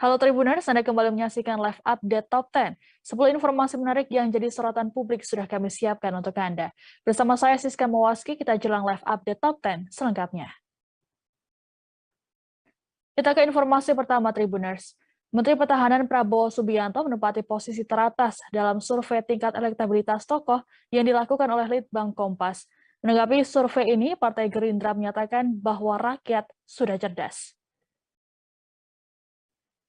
Halo Tribuners, Anda kembali menyaksikan live update Top 10. 10 informasi menarik yang jadi sorotan publik sudah kami siapkan untuk Anda. Bersama saya Siska Mawaski, kita jelang live update Top 10 selengkapnya. Kita ke informasi pertama Tribuners. Menteri Pertahanan Prabowo Subianto menempati posisi teratas dalam survei tingkat elektabilitas tokoh yang dilakukan oleh Litbang Kompas. Menanggapi survei ini, Partai Gerindra menyatakan bahwa rakyat sudah cerdas.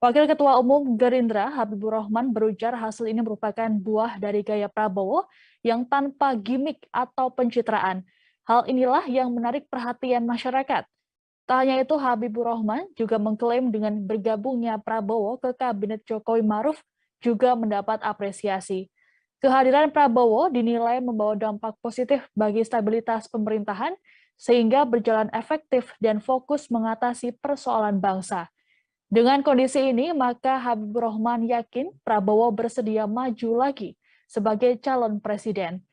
Wakil Ketua Umum Gerindra, Habibur Rahman, berujar hasil ini merupakan buah dari gaya Prabowo yang tanpa gimik atau pencitraan. Hal inilah yang menarik perhatian masyarakat. Tak hanya itu, Habibur Rahman juga mengklaim dengan bergabungnya Prabowo ke Kabinet Jokowi Maruf juga mendapat apresiasi. Kehadiran Prabowo dinilai membawa dampak positif bagi stabilitas pemerintahan, sehingga berjalan efektif dan fokus mengatasi persoalan bangsa. Dengan kondisi ini, maka Habibur Rahman yakin Prabowo bersedia maju lagi sebagai calon presiden.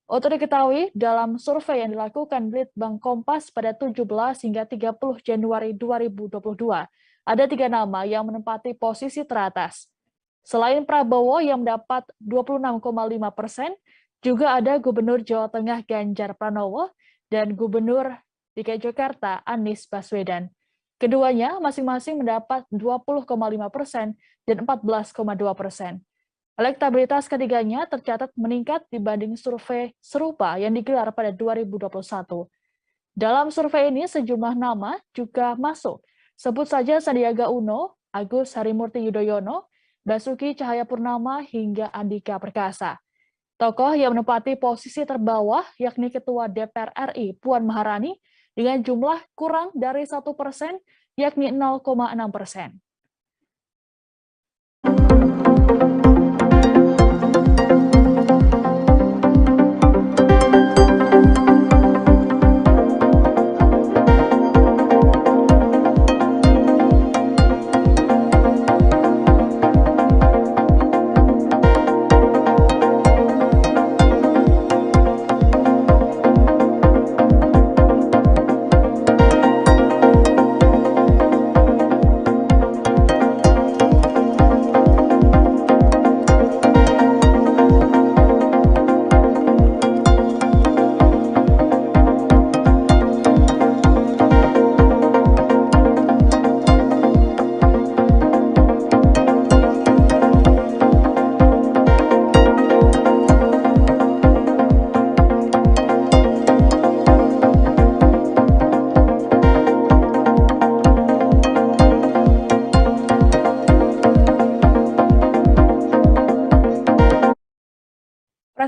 Untuk diketahui, dalam survei yang dilakukan Litbang Kompas pada 17 hingga 30 Januari 2022, ada 3 nama yang menempati posisi teratas. Selain Prabowo yang mendapat 26,5%, juga ada Gubernur Jawa Tengah Ganjar Pranowo dan Gubernur DKI Jakarta Anies Baswedan. Keduanya masing-masing mendapat 20,5% dan 14,2%. Elektabilitas ketiganya tercatat meningkat dibanding survei serupa yang digelar pada 2021. Dalam survei ini sejumlah nama juga masuk. Sebut saja Sandiaga Uno, Agus Harimurti Yudhoyono, Basuki Cahayapurnama hingga Andika Perkasa. Tokoh yang menempati posisi terbawah yakni Ketua DPR RI Puan Maharani dengan jumlah kurang dari 1%, yakni 0,6%.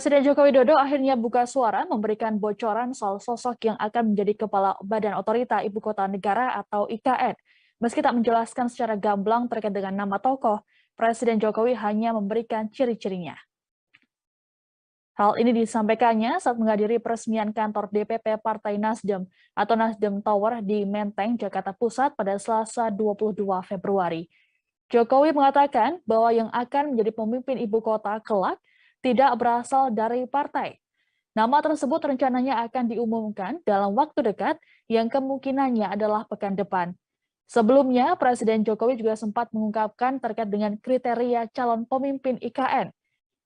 Presiden Joko Widodo akhirnya buka suara memberikan bocoran soal sosok yang akan menjadi Kepala Badan Otorita Ibu Kota Negara atau IKN. Meski tak menjelaskan secara gamblang terkait dengan nama tokoh, Presiden Jokowi hanya memberikan ciri-cirinya. Hal ini disampaikannya saat menghadiri peresmian kantor DPP Partai Nasdem atau Nasdem Tower di Menteng, Jakarta Pusat pada Selasa 22 Februari. Jokowi mengatakan bahwa yang akan menjadi pemimpin ibu kota kelak tidak berasal dari partai. Nama tersebut rencananya akan diumumkan dalam waktu dekat yang kemungkinannya adalah pekan depan. Sebelumnya, Presiden Jokowi juga sempat mengungkapkan terkait dengan kriteria calon pemimpin IKN.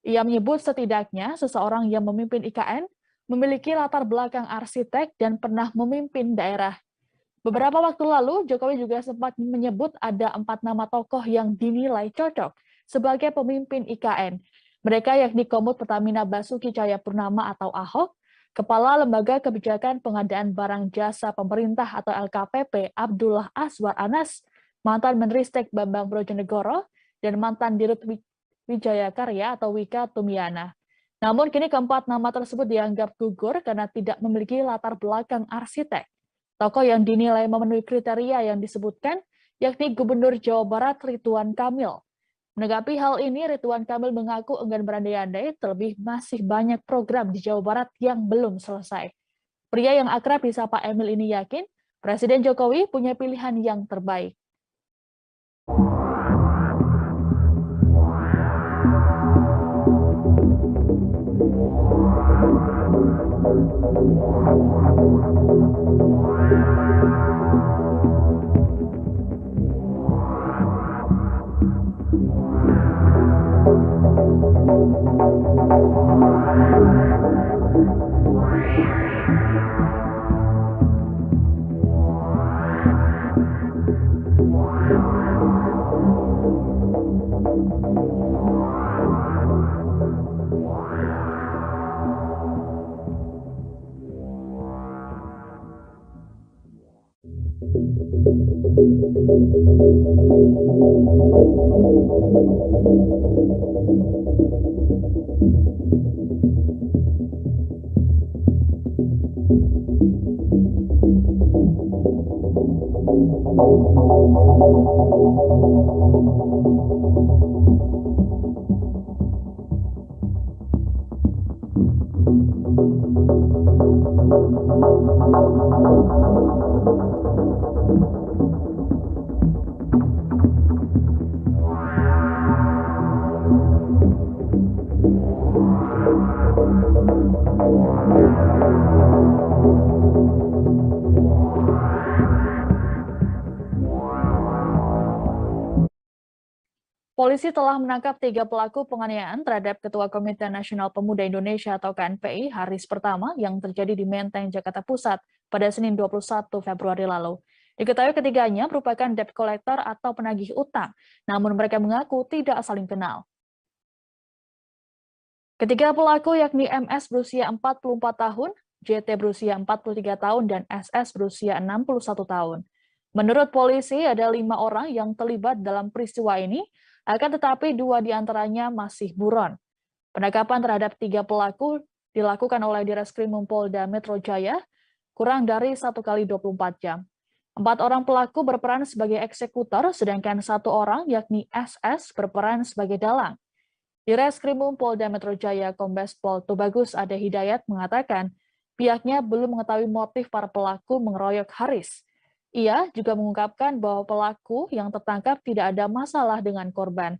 Ia menyebut setidaknya seseorang yang memimpin IKN memiliki latar belakang arsitek dan pernah memimpin daerah. Beberapa waktu lalu, Jokowi juga sempat menyebut ada 4 nama tokoh yang dinilai cocok sebagai pemimpin IKN. Mereka yakni Komut Pertamina Basuki Cahayapurnama atau Ahok, Kepala Lembaga Kebijakan Pengadaan Barang Jasa Pemerintah atau LKPP Abdullah Azwar Anas, mantan Menristek Bambang Brojonegoro, dan mantan Dirut Wijaya Karya atau Wika Tumiana. Namun kini keempat nama tersebut dianggap gugur karena tidak memiliki latar belakang arsitek. Tokoh yang dinilai memenuhi kriteria yang disebutkan yakni Gubernur Jawa Barat Ridwan Kamil. Menanggapi hal ini, Ridwan Kamil mengaku enggan berandai-andai, terlebih masih banyak program di Jawa Barat yang belum selesai. Pria yang akrab disapa Emil ini yakin Presiden Jokowi punya pilihan yang terbaik. Polisi telah menangkap 3 pelaku penganiayaan terhadap Ketua Komite Nasional Pemuda Indonesia atau KNPI Haris Pertama yang terjadi di Menteng, Jakarta Pusat pada Senin 21 Februari lalu. Diketahui ketiganya merupakan debt collector atau penagih utang, namun mereka mengaku tidak saling kenal. Ketiga pelaku yakni MS berusia 44 tahun, JT berusia 43 tahun, dan SS berusia 61 tahun. Menurut polisi, ada 5 orang yang terlibat dalam peristiwa ini, akan tetapi 2 diantaranya masih buron. Penangkapan terhadap 3 pelaku dilakukan oleh Direskrimum Polda Metro Jaya kurang dari 1 kali 24 jam. 4 orang pelaku berperan sebagai eksekutor, sedangkan 1 orang yakni SS berperan sebagai dalang. Direskrimum Polda Metro Jaya Kombes Pol Tubagus Ade Hidayat mengatakan pihaknya belum mengetahui motif para pelaku mengeroyok Haris. Ia juga mengungkapkan bahwa pelaku yang tertangkap tidak ada masalah dengan korban.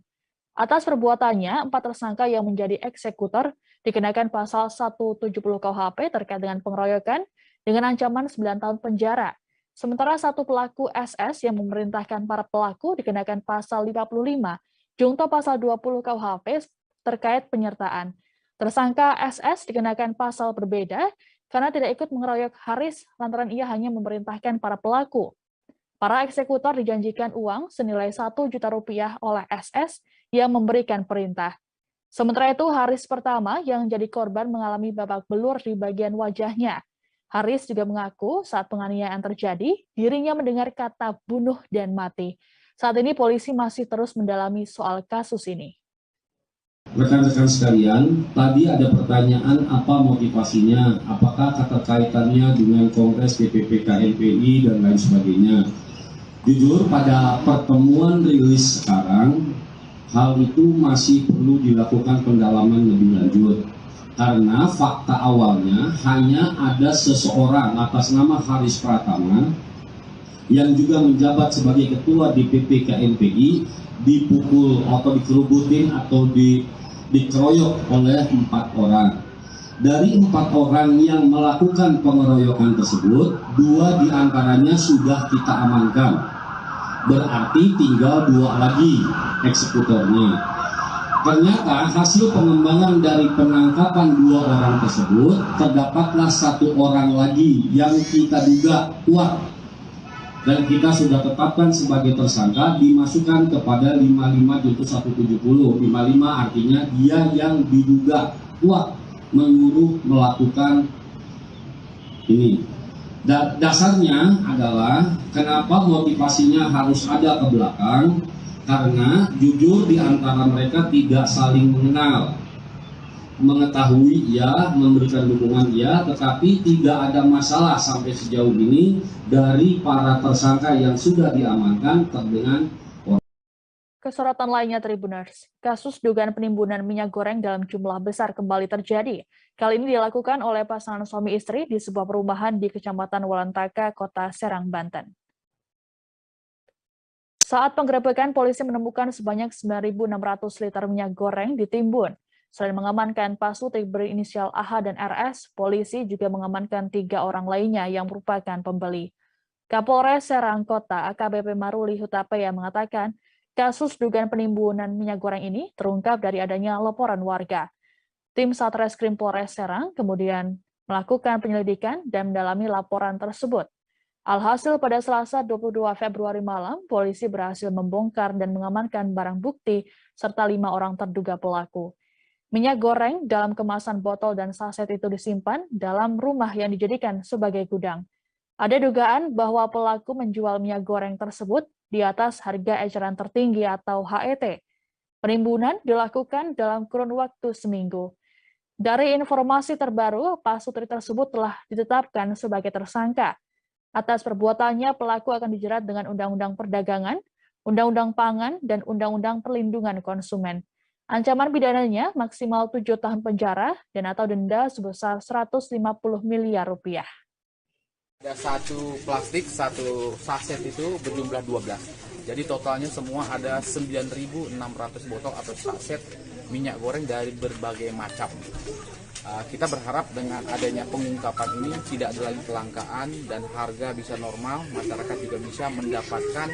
Atas perbuatannya, 4 tersangka yang menjadi eksekutor dikenakan pasal 170 KUHP terkait dengan pengeroyokan dengan ancaman 9 tahun penjara. Sementara 1 pelaku SS yang memerintahkan para pelaku dikenakan pasal 55, junto pasal 20 KUHP terkait penyertaan. Tersangka SS dikenakan pasal berbeda karena tidak ikut mengeroyok Haris lantaran ia hanya memerintahkan para pelaku. Para eksekutor dijanjikan uang senilai 1 juta rupiah oleh SS yang memberikan perintah. Sementara itu, Haris Pertama yang jadi korban mengalami babak belur di bagian wajahnya. Haris juga mengaku saat penganiayaan terjadi, dirinya mendengar kata bunuh dan mati. Saat ini polisi masih terus mendalami soal kasus ini. Rekan-rekan sekalian, tadi ada pertanyaan apa motivasinya, apakah keterkaitannya dengan Kongres DPP KNPI dan lain sebagainya. Jujur, pada pertemuan rilis sekarang, hal itu masih perlu dilakukan pendalaman lebih lanjut. Karena fakta awalnya hanya ada seseorang atas nama Haris Pratama yang juga menjabat sebagai ketua DPP KNPI dipukul atau dikerubutin atau dikeroyok oleh 4 orang. Dari 4 orang yang melakukan pengeroyokan tersebut, 2 diantaranya sudah kita amankan. Berarti tinggal 2 lagi eksekutornya. Ternyata hasil pengembangan dari penangkapan 2 orang tersebut, terdapatlah 1 orang lagi yang kita duga kuat. Dan kita sudah tetapkan sebagai tersangka, dimasukkan kepada 55/170. 55 artinya dia yang diduga kuat menyuruh melakukan ini. Dasarnya adalah kenapa motivasinya harus ada ke belakang, karena jujur di antara mereka tidak saling mengenal. Mengetahui ya, memberikan dukungan ya, tetapi tidak ada masalah sampai sejauh ini dari para tersangka yang sudah diamankan dengan. Kesorotan lainnya Tribuners, kasus dugaan penimbunan minyak goreng dalam jumlah besar kembali terjadi. Kali ini dilakukan oleh pasangan suami istri di sebuah perumahan di Kecamatan Walantaka, Kota Serang, Banten. Saat penggerebekan, polisi menemukan sebanyak 9.600 liter minyak goreng ditimbun. Selain mengamankan pasutik berinisial AH dan RS, polisi juga mengamankan 3 orang lainnya yang merupakan pembeli. Kapolres Serang Kota AKBP Maruli Hutapea mengatakan, Kasus dugaan penimbunan minyak goreng ini terungkap dari adanya laporan warga. Tim Satreskrim Polres Serang kemudian melakukan penyelidikan dan mendalami laporan tersebut. Alhasil pada Selasa 22 Februari malam, polisi berhasil membongkar dan mengamankan barang bukti serta 5 orang terduga pelaku. Minyak goreng dalam kemasan botol dan saset itu disimpan dalam rumah yang dijadikan sebagai gudang. Ada dugaan bahwa pelaku menjual minyak goreng tersebut di atas harga eceran tertinggi atau HET. Penimbunan dilakukan dalam kurun waktu seminggu. Dari informasi terbaru, Pak Sutri tersebut telah ditetapkan sebagai tersangka. Atas perbuatannya, pelaku akan dijerat dengan Undang-Undang Perdagangan, Undang-Undang Pangan, dan Undang-Undang Perlindungan Konsumen. Ancaman pidananya maksimal 7 tahun penjara dan atau denda sebesar 150 miliar rupiah. Ada satu plastik, satu saset itu berjumlah 12. Jadi totalnya semua ada 9.600 botol atau saset minyak goreng dari berbagai macam. Kita berharap dengan adanya pengungkapan ini tidak ada lagi kelangkaan dan harga bisa normal, masyarakat juga bisa mendapatkan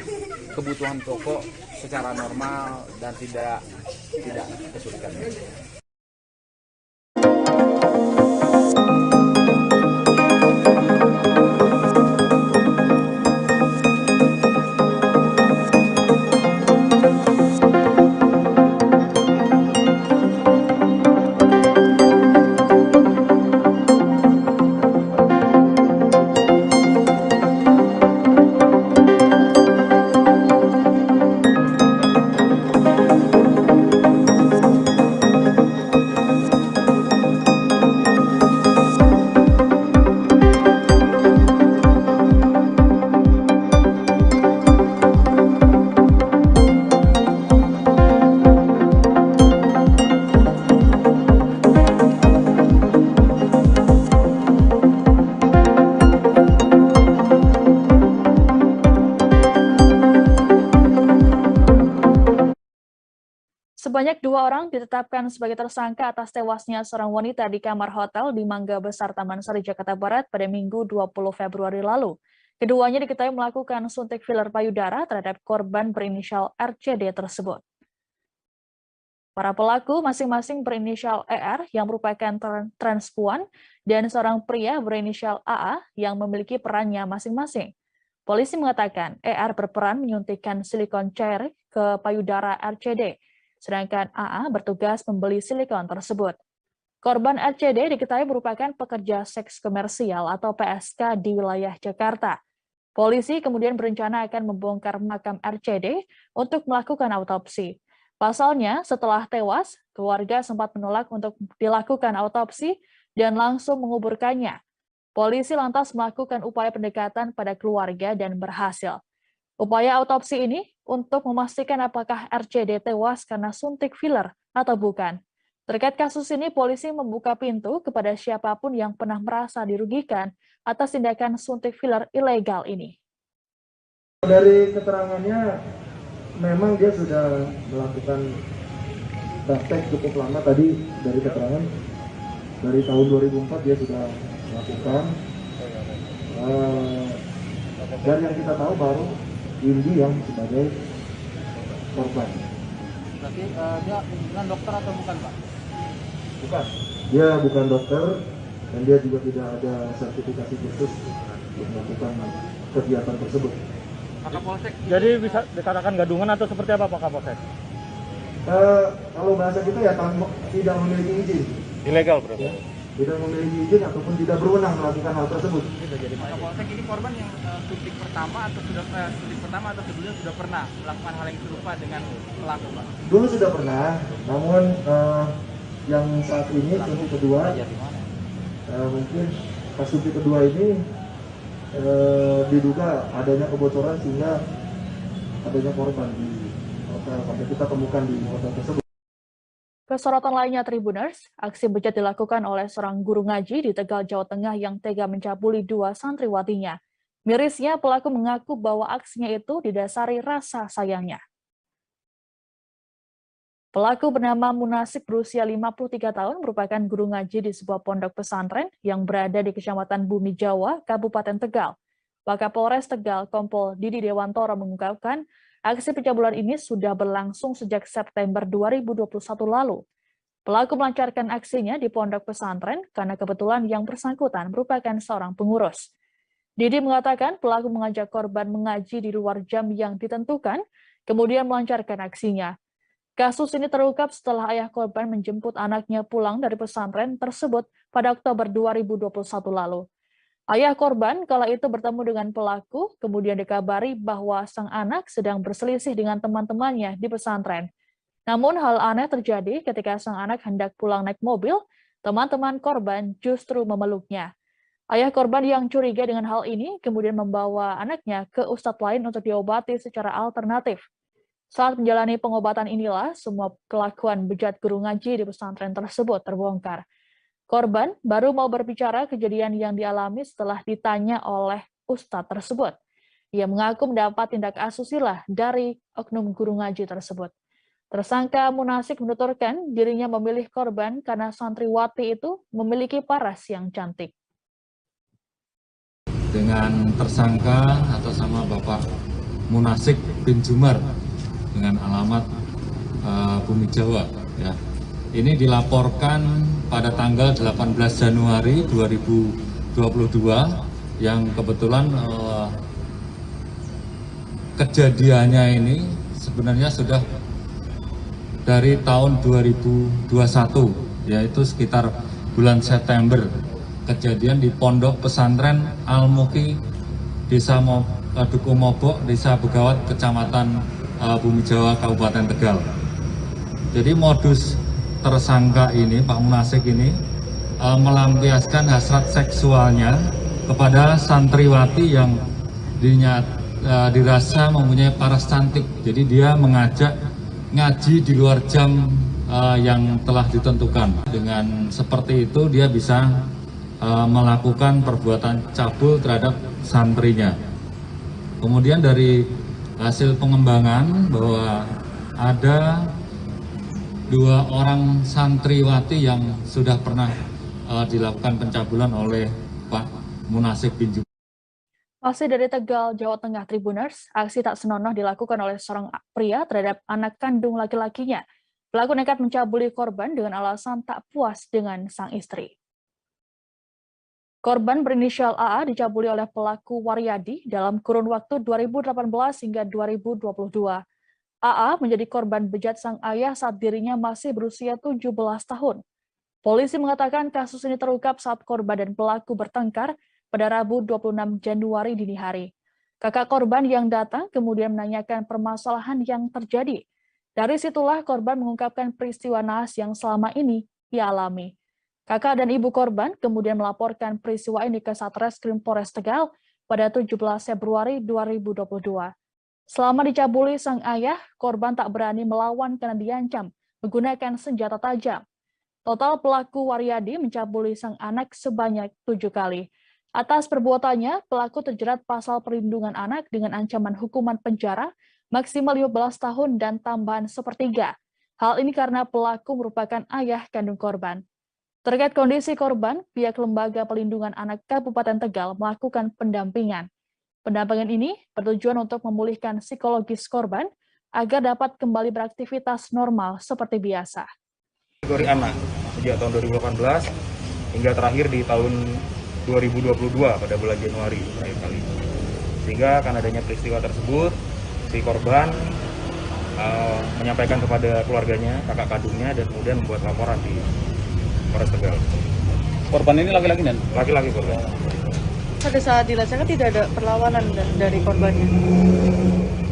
kebutuhan pokok secara normal dan tidak kesulitan. Sebanyak 2 orang ditetapkan sebagai tersangka atas tewasnya seorang wanita di kamar hotel di Mangga Besar, Taman Sari, Jakarta Barat pada Minggu 20 Februari lalu. Keduanya diketahui melakukan suntik filler payudara terhadap korban berinisial RCD tersebut. Para pelaku masing-masing berinisial ER yang merupakan transpuan dan seorang pria berinisial AA yang memiliki perannya masing-masing. Polisi mengatakan ER berperan menyuntikkan silikon cair ke payudara RCD, sedangkan AA bertugas membeli silikon tersebut. Korban RCD diketahui merupakan pekerja seks komersial atau PSK di wilayah Jakarta. Polisi kemudian berencana akan membongkar makam RCD untuk melakukan autopsi. Pasalnya, setelah tewas, keluarga sempat menolak untuk dilakukan autopsi dan langsung menguburkannya. Polisi lantas melakukan upaya pendekatan pada keluarga dan berhasil. Upaya autopsi ini untuk memastikan apakah RCD tewas karena suntik filler atau bukan. Terkait kasus ini, polisi membuka pintu kepada siapapun yang pernah merasa dirugikan atas tindakan suntik filler ilegal ini. Dari keterangannya, memang dia sudah melakukan praktek cukup lama. Tadi dari keterangan, dari tahun 2004 dia sudah melakukan. Dan yang kita tahu baru Indi yang sebagai korban. Berarti dia bukan dokter atau bukan, Pak? Bukan. Dia bukan dokter dan dia juga tidak ada sertifikasi khusus untuk melakukan kegiatan tersebut. Pak Kapolsek. Jadi bisa dikatakan gadungan atau seperti apa Pak Kapolsek? Kalau bahasa kita ya tidak memiliki izin. Ilegal berarti? Ya, tidak memiliki izin ataupun tidak berwenang melakukan hal tersebut. Jadi Pak Kapolsek ini korban yang suntik pertama atau sebelumnya sudah pernah melakukan hal yang serupa dengan pelaku, Pak? Dulu sudah pernah, namun yang saat ini suntik kedua, mungkin pas suntik kedua ini diduga adanya kebocoran sehingga adanya korban di hotel sampai kita temukan di hotel tersebut. Kesorotan lainnya Tribuners, aksi bejat dilakukan oleh seorang guru ngaji di Tegal, Jawa Tengah yang tega mencabuli 2 santriwatinya. Mirisnya, pelaku mengaku bahwa aksinya itu didasari rasa sayangnya. Pelaku bernama Munasik berusia 53 tahun merupakan guru ngaji di sebuah pondok pesantren yang berada di Kecamatan Bumi Jawa, Kabupaten Tegal. Wakapolres Tegal, Kompol Didi Dewantoro mengungkapkan Aksi pencabulan ini sudah berlangsung sejak September 2021 lalu. Pelaku melancarkan aksinya di pondok pesantren karena kebetulan yang bersangkutan merupakan seorang pengurus. Didi mengatakan pelaku mengajak korban mengaji di luar jam yang ditentukan, kemudian melancarkan aksinya. Kasus ini terungkap setelah ayah korban menjemput anaknya pulang dari pesantren tersebut pada Oktober 2021 lalu. Ayah korban kala itu bertemu dengan pelaku, kemudian dikabari bahwa sang anak sedang berselisih dengan teman-temannya di pesantren. Namun hal aneh terjadi ketika sang anak hendak pulang naik mobil, teman-teman korban justru memeluknya. Ayah korban yang curiga dengan hal ini kemudian membawa anaknya ke ustadz lain untuk diobati secara alternatif. Saat menjalani pengobatan inilah semua kelakuan bejat guru ngaji di pesantren tersebut terbongkar. Korban baru mau berbicara kejadian yang dialami setelah ditanya oleh ustadz tersebut. Ia mengaku mendapat tindak asusila dari oknum guru ngaji tersebut. Tersangka Munasik menuturkan dirinya memilih korban karena santriwati itu memiliki paras yang cantik. Dengan tersangka atas nama Bapak Munasik bin Jumar dengan alamat Bumi Jawa, ya. Ini dilaporkan pada tanggal 18 Januari 2022 yang kebetulan kejadiannya ini sebenarnya sudah dari tahun 2021, yaitu sekitar bulan September. Kejadian di pondok pesantren Al-Muki, Desa Duku Mobok, Desa Begawat, Kecamatan Bumi Jawa, Kabupaten Tegal. Jadi modus tersangka ini, Pak Munasik ini, melampiaskan hasrat seksualnya kepada santriwati yang dirasa mempunyai paras cantik. Jadi dia mengajak ngaji di luar jam yang telah ditentukan. Dengan seperti itu dia bisa melakukan perbuatan cabul terhadap santrinya. Kemudian dari hasil pengembangan bahwa ada 2 orang santriwati yang sudah pernah dilakukan pencabulan oleh Pak Munasik bin Jumar. Masih dari Tegal, Jawa Tengah, Tribuners, aksi tak senonoh dilakukan oleh seorang pria terhadap anak kandung laki-lakinya. Pelaku nekat mencabuli korban dengan alasan tak puas dengan sang istri. Korban berinisial AA dicabuli oleh pelaku Waryadi dalam kurun waktu 2018 hingga 2022. AA menjadi korban bejat sang ayah saat dirinya masih berusia 17 tahun. Polisi mengatakan kasus ini terungkap saat korban dan pelaku bertengkar pada Rabu 26 Januari dini hari. Kakak korban yang datang kemudian menanyakan permasalahan yang terjadi. Dari situlah korban mengungkapkan peristiwa naas yang selama ini ia alami. Kakak dan ibu korban kemudian melaporkan peristiwa ini ke Satreskrim Polres Tegal pada 17 Februari 2022. Selama dicabuli sang ayah, korban tak berani melawan karena diancam menggunakan senjata tajam. Total pelaku Waryadi mencabuli sang anak sebanyak 7 kali. Atas perbuatannya, pelaku terjerat pasal perlindungan anak dengan ancaman hukuman penjara maksimal 15 tahun dan tambahan 1/3. Hal ini karena pelaku merupakan ayah kandung korban. Terkait kondisi korban, pihak Lembaga Pelindungan Anak Kabupaten Tegal melakukan pendampingan. Pendampingan ini bertujuan untuk memulihkan psikologis korban agar dapat kembali beraktivitas normal seperti biasa. Kategori anak sejak tahun 2018 hingga terakhir di tahun 2022 pada bulan Januari terakhir kali. Sehingga karena adanya peristiwa tersebut, si korban menyampaikan kepada keluarganya, kakak kandungnya, dan kemudian membuat laporan di Polres Tegal. Korban ini laki-laki dan? Laki-laki korban. Pada saat dilaksanakan tidak ada perlawanan dari korbannya.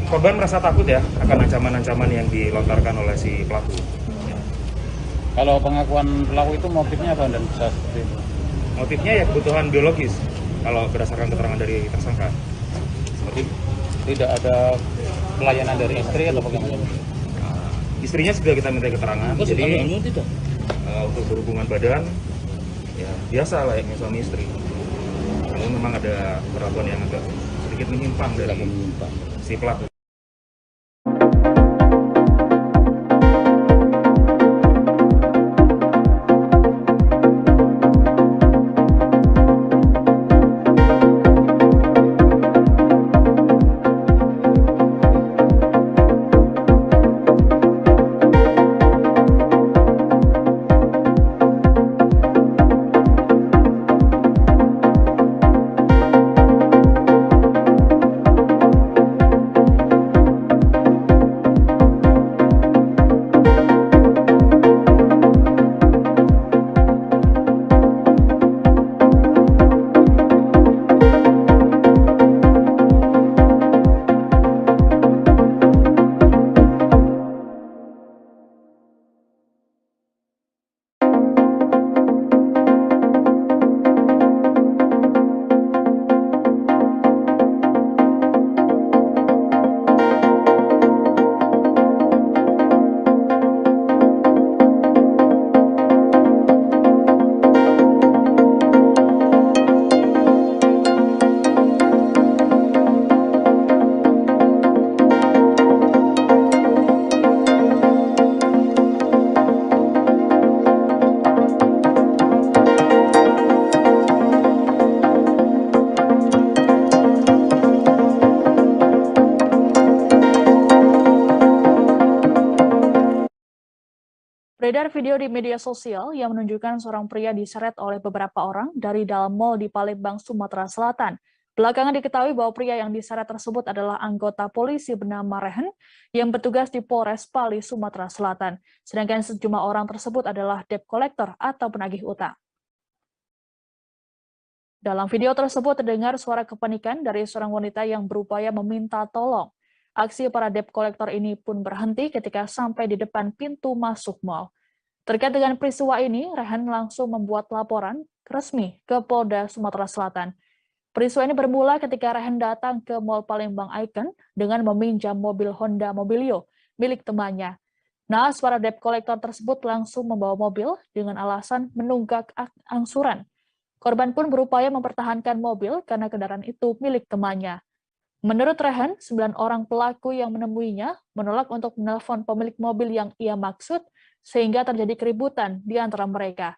Korban merasa takut ya akan ancaman-ancaman yang dilontarkan oleh si pelaku. Kalau pengakuan pelaku itu motifnya apa dan bisa seperti itu? Motifnya ya kebutuhan biologis kalau berdasarkan keterangan dari tersangka. Seperti tidak ada pelayanan dari istri atau bagaimana? Istrinya sudah kita minta keterangan. Jadi tidak. Untuk berhubungan badan ya biasa layaknya suami istri. Namun memang ada perlakuan yang agak sedikit menyimpang dari si pelaku. Beredar video di media sosial yang menunjukkan seorang pria diseret oleh beberapa orang dari dalam mal di Palembang, Sumatera Selatan. Belakangan diketahui bahwa pria yang diseret tersebut adalah anggota polisi bernama Rehen yang bertugas di Polres Pali, Sumatera Selatan. Sedangkan sejumlah orang tersebut adalah debt collector atau penagih utang. Dalam video tersebut terdengar suara kepanikan dari seorang wanita yang berupaya meminta tolong. Aksi para debt collector ini pun berhenti ketika sampai di depan pintu masuk mal. Terkait dengan peristiwa ini, Rehan langsung membuat laporan resmi ke Polda Sumatera Selatan. Peristiwa ini bermula ketika Rehan datang ke Mall Palembang Icon dengan meminjam mobil Honda Mobilio milik temannya. Nah, para debt collector tersebut langsung membawa mobil dengan alasan menunggak angsuran. Korban pun berupaya mempertahankan mobil karena kendaraan itu milik temannya. Menurut Rehan, 9 orang pelaku yang menemuinya menolak untuk menelpon pemilik mobil yang ia maksud, sehingga terjadi keributan di antara mereka.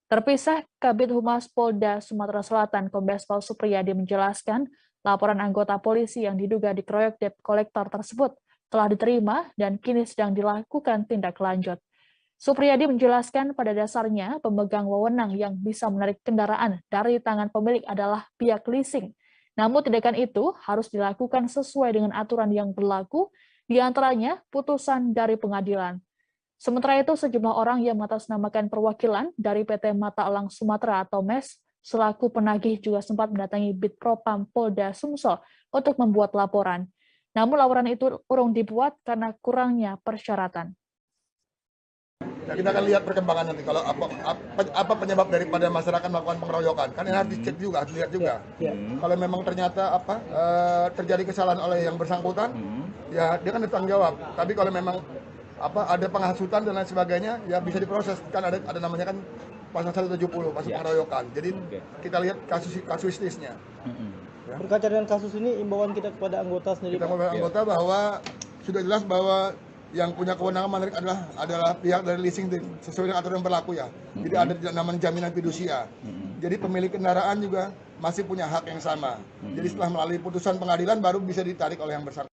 Terpisah, Kabid Humas Polda Sumatera Selatan Kombes Pol Supriyadi menjelaskan laporan anggota polisi yang diduga dikeroyok debt collector tersebut telah diterima dan kini sedang dilakukan tindak lanjut. Supriyadi menjelaskan pada dasarnya pemegang wewenang yang bisa menarik kendaraan dari tangan pemilik adalah pihak leasing. Namun tindakan itu harus dilakukan sesuai dengan aturan yang berlaku, di antaranya putusan dari pengadilan. Sementara itu, sejumlah orang yang mengatasnamakan perwakilan dari PT Mata Elang Sumatera atau MES selaku penagih juga sempat mendatangi Bitpropam Polda Sumsel untuk membuat laporan. Namun laporan itu urung dibuat karena kurangnya persyaratan. Nah, kita akan lihat perkembangan nanti kalau apa penyebab daripada masyarakat melakukan pengeroyokan. Kan ini harus dicek juga, harus dilihat juga. Kalau memang ternyata terjadi kesalahan oleh yang bersangkutan, ya dia kan bertanggung jawab. Tapi kalau memang ada penghasutan dan lain sebagainya, ya bisa diproses. Kan ada namanya kan pasal 170 pasal pengeroyokan. Jadi kita lihat kasuistisnya. Ya. Berkaca dengan kasus ini, imbauan kita kepada anggota sendiri. Kita kepada anggota bahwa sudah jelas bahwa yang punya kewenangan menarik adalah pihak dari leasing sesuai dengan aturan yang berlaku ya. Jadi ada namanya jaminan fidusia. Jadi pemilik kendaraan juga masih punya hak yang sama. Jadi setelah melalui putusan pengadilan baru bisa ditarik oleh yang bersangkutan.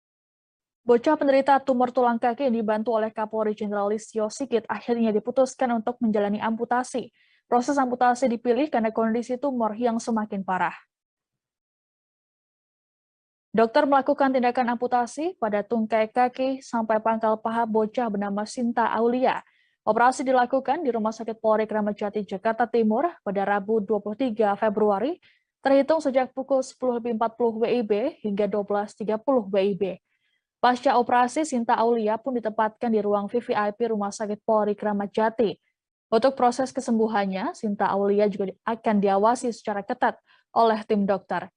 Bocah penderita tumor tulang kaki yang dibantu oleh Kapolri Jenderal Listio Sigit akhirnya diputuskan untuk menjalani amputasi. Proses amputasi dipilih karena kondisi tumor yang semakin parah. Dokter melakukan tindakan amputasi pada tungkai kaki sampai pangkal paha bocah bernama Sinta Aulia. Operasi dilakukan di Rumah Sakit Polri Kramat Jati, Jakarta Timur pada Rabu 23 Februari, terhitung sejak pukul 10.40 WIB hingga 12.30 WIB. Pasca operasi, Sinta Aulia pun ditempatkan di ruang VVIP Rumah Sakit Polri Kramat Jati. Untuk proses kesembuhannya, Sinta Aulia juga akan diawasi secara ketat oleh tim dokter.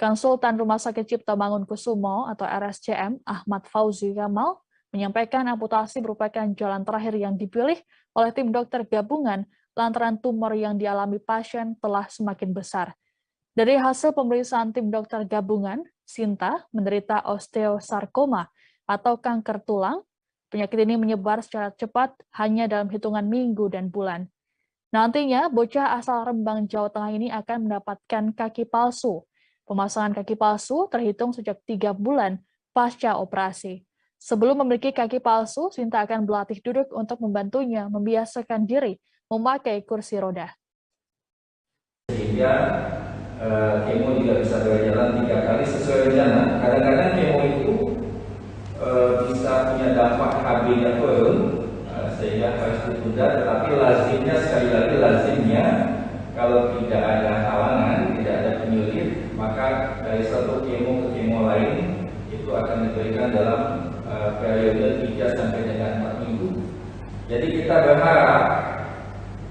Konsultan Rumah Sakit Cipto Mangunkusumo atau RSCM Ahmad Fauzi Kamal menyampaikan amputasi merupakan jalan terakhir yang dipilih oleh tim dokter gabungan lantaran tumor yang dialami pasien telah semakin besar. Dari hasil pemeriksaan tim dokter gabungan, Sinta menderita osteosarkoma atau kanker tulang. Penyakit ini menyebar secara cepat hanya dalam hitungan minggu dan bulan. Nantinya, bocah asal Rembang, Jawa Tengah ini akan mendapatkan kaki palsu. Pemasangan kaki palsu terhitung sejak 3 bulan pasca operasi. Sebelum memiliki kaki palsu, Sinta akan berlatih duduk untuk membantunya membiasakan diri memakai kursi roda. Sehingga kemo juga bisa berjalan 3 kali sesuai rencana. Kadang-kadang kemo itu bisa punya dampak HB-nya turun, sehingga harus ditunda. Tetapi lazimnya, sekali lagi lazimnya, kalau tidak ada halangan, tidak ada penyulit, maka dari satu kemo ke kemo lain itu akan diberikan dalam periode 3 sampai dengan 4 minggu. Jadi kita berharap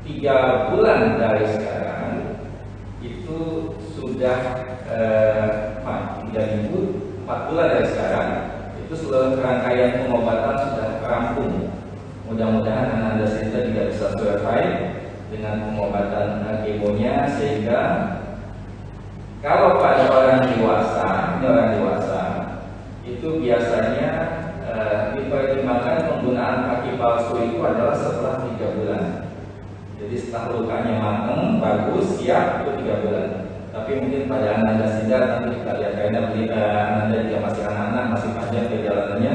3 bulan dari sekarang itu sudah 3 minggu, 4 bulan dari sekarang itu seluruh rangkaian pengobatan sudah rampung. Mudah-mudahan Ananda Sinta tidak bisa selesai dengan pengobatan kemonya, sehingga kalau pada orang dewasa itu biasanya dipertimbangkan penggunaan kaki palsu itu adalah setelah 3 bulan. Jadi setelah lukanya matang, bagus, siap, itu 3 bulan. Tapi mungkin pada Ananda Sinta nanti kita lihat, karena Ananda juga masih anak-anak, masih panjang perjalanannya,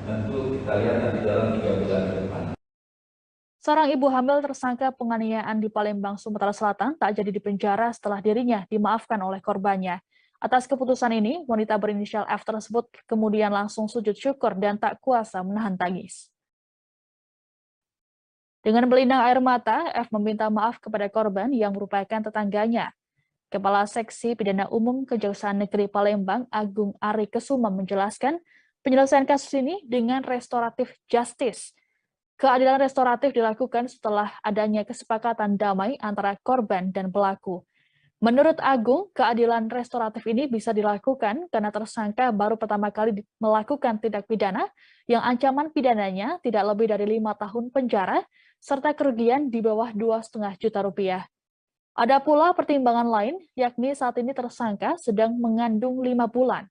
tentu kita lihat nanti dalam 3 bulan ke depan. Seorang ibu hamil tersangka penganiayaan di Palembang, Sumatera Selatan tak jadi dipenjara setelah dirinya dimaafkan oleh korbannya. Atas keputusan ini, wanita berinisial F tersebut kemudian langsung sujud syukur dan tak kuasa menahan tangis. Dengan berlinang air mata, F meminta maaf kepada korban yang merupakan tetangganya. Kepala Seksi Pidana Umum Kejaksaan Negeri Palembang, Agung Ari Kesuma menjelaskan, penyelesaian kasus ini dengan restoratif justice. Keadilan restoratif dilakukan setelah adanya kesepakatan damai antara korban dan pelaku. Menurut Agung, keadilan restoratif ini bisa dilakukan karena tersangka baru pertama kali melakukan tindak pidana yang ancaman pidananya tidak lebih dari 5 tahun penjara serta kerugian di bawah 2,5 juta rupiah. Ada pula pertimbangan lain, yakni saat ini tersangka sedang mengandung 5 bulan.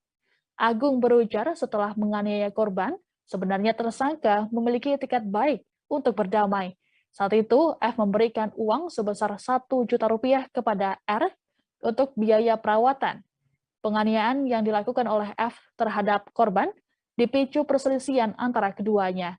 Agung berujar setelah menganiaya korban, sebenarnya tersangka memiliki etikat baik untuk berdamai. Saat itu, F memberikan uang sebesar 1 juta rupiah kepada R untuk biaya perawatan. Penganiayaan yang dilakukan oleh F terhadap korban dipicu perselisihan antara keduanya.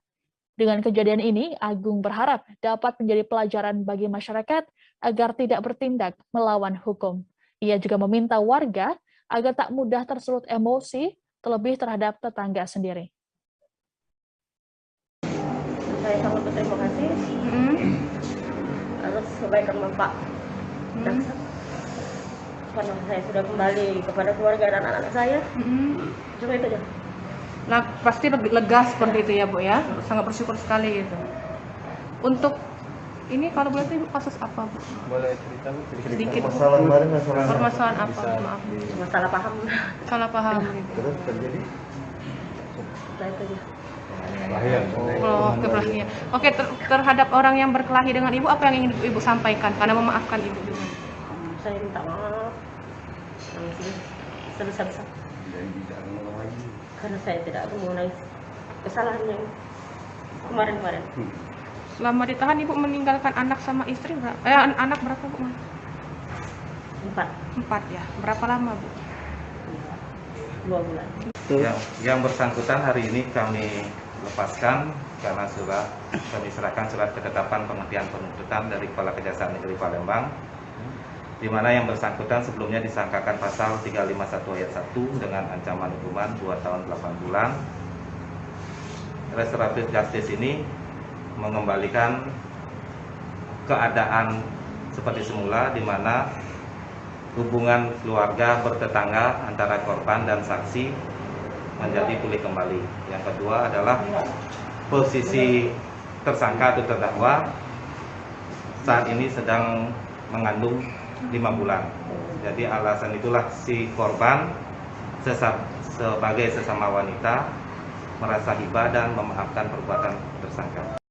Dengan kejadian ini, Agung berharap dapat menjadi pelajaran bagi masyarakat agar tidak bertindak melawan hukum. Ia juga meminta warga agar tak mudah tersulut emosi, terlebih terhadap tetangga sendiri. Saya sangat berterima kasih atas kebaikan Bapak Jaksa. Karena saya sudah kembali kepada keluarga dan anak-anak saya. Cuma itu aja. Nah, pasti lebih lega seperti itu ya, Bu ya. Sangat bersyukur sekali gitu. Untuk ini kalau boleh tahu kasus apa, Bu? Boleh cerita, Bu? Sedikit. Permasalahan apa? Maaf. Masalah paham. Salah paham gitu. Terus terjadi? Saya itu aja. Kekelahian. Oke, terhadap orang yang berkelahi dengan Ibu, apa yang ingin Ibu sampaikan? Karena memaafkan Ibu juga. Saya minta maaf. Sebesar-besar. Karena saya tidak mengenai kesalahan yang kemarin-kemarin. Selama ditahan Ibu meninggalkan anak sama istri berapa? Anak berapa, Bu? 4 ya. Berapa lama, Bu? 2 bulan. Yang bersangkutan hari ini kami lepaskan karena sudah kami serahkan surat ketetapan penghentian penuntutan dari Kepala Kejaksaan Negeri Palembang, di mana yang bersangkutan sebelumnya disangkakan pasal 351 ayat 1 dengan ancaman hukuman 2 tahun 8 bulan. Restoratif justice ini mengembalikan keadaan seperti semula, di mana hubungan keluarga bertetangga antara korban dan saksi menjadi pulih kembali. Yang kedua adalah posisi tersangka atau terdakwa saat ini sedang mengandung 5 bulan. Jadi alasan itulah si korban sebagai sesama wanita merasa hibah dan memaafkan perbuatan tersangka.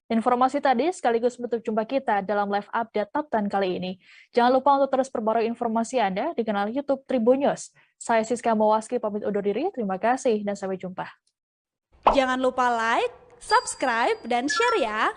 Informasi tadi sekaligus menutup jumpa kita dalam live update Top 10 kali ini. Jangan lupa untuk terus perbarui informasi Anda di kanal YouTube Tribun News. Saya Siska Mawaski pamit undur diri. Terima kasih dan sampai jumpa. Jangan lupa like, subscribe, dan share ya.